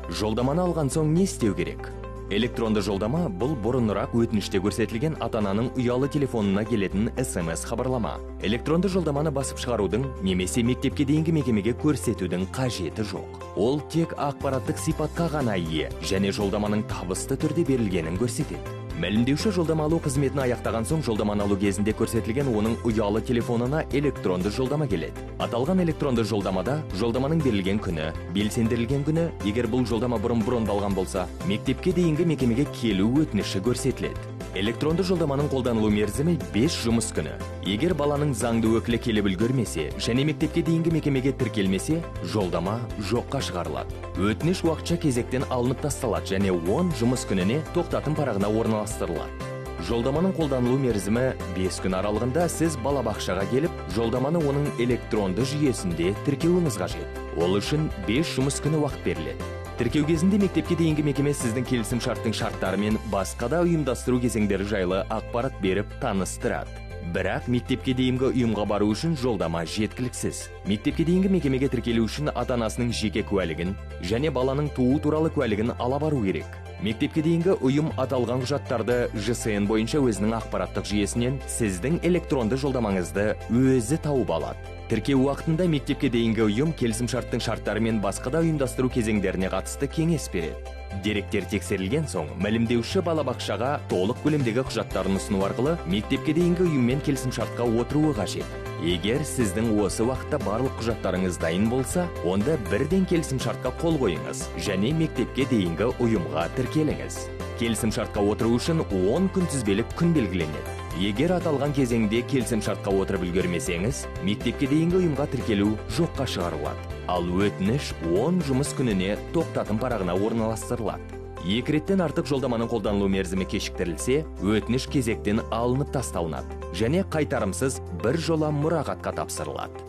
Жолдаманы алған соң не істеу керек? Электронды жолдама бұл бұрынырақ өтініште көрсетілген ата-ананың ұялы телефонына келетін SMS хабарлама. Электронды жолдаманы басып шығарудың немесе мектепке дейінгі мекемеге көрсетудің қажеті жоқ. Ол тек ақпараттық сипатқа ғана ие және жолдаманың табысты түрде берілгенін көрсетеді. Мәлімдеуші жолдама алу қызметін аяқтаған соң жолдаманы алу кезінде көрсетілген оның ұялы телефонына электронды жолдама келеді. Аталған электронды жолдамада жолдаманың берілген күні, белсендірілген күні, егер бұл жолдама бұрын брондалған болса, мектепке дейінгі мекемеге келу өтініші көрсетіледі. Электронды жолдаманың қолданылу мерзімі 5 жұмыс күні. Егер баланың заңды өкілі келіп үлгермесе және мектепке дейінгі мекемеге тіркелмесе, жолдама жоққа шығарылады. Өтініш уақытша кезектен алынып тасталады және 10 жұмыс күніне тоқтатым парағына орналастырылады. Жолдаманың қолданылу мерзімі 5 күн аралығында сіз балабақшаға келіп, жолдаманы оның электронды жүйесінде тіркеуіңіз қажет. Ол үшін 5 жұмыс күні уақыт беріледі. Тіркеу кезінде мектепке дейінгі мекеме сіздің келісім шарттың шарттары мен басқа да ұйымдастыру кезеңдері жайлы ақпарат беріп таныстырады. Бірақ мектепке дейінгі ұйымға бару үшін жолдама жеткіліксіз. Мектепке дейінгі мекемеге тіркелу үшін ата-анасының жеке куәлігін және баланың туу туралы куәлігін ала бару керек. Мектепке дейінгі ұйым аталған құжаттарды ЖСН бойынша өзінің ақпараттық жүйесінен сіздің электронды жолдамаңызды өзі тауып алады. Тіркеу уақытында мектепке дейінгі ұйым келісімшарттың шарттары мен басқа да ұйымдастыру кезеңдеріне қатысты кеңес береді. Деректер тексерілген соң, мәлімдеуші балабақшаға толық көлемдегі құжаттарын ұсыну арқылы мектепке дейінгі ұйыммен келісімшартқа отыруы қажет. Егер сіздің осы уақытта барлық құжаттарыңыз дайын болса, онда бірден келісімшартқа қол қойыңыз және мектепке дейінгі ұйымға тіркеліңіз. Келісімшартқа отыру үшін 10 күнтізбелік күн белгіленеді. Егер аталған кезеңде келісімшартқа отырып үлгермесеңіз, мектепке дейінгі ұйымға тіркелу жоққа шығарылады. Ал өтініш 10 жұмыс күніне тоқтатым парағына орналастырылады. 2 реттен артық жолдаманың қолданылу мерзімі кешіктірілсе, өтініш кезектен алынып тасталынады және қайтарымсыз бір жола мұрағатқа тапсырылады.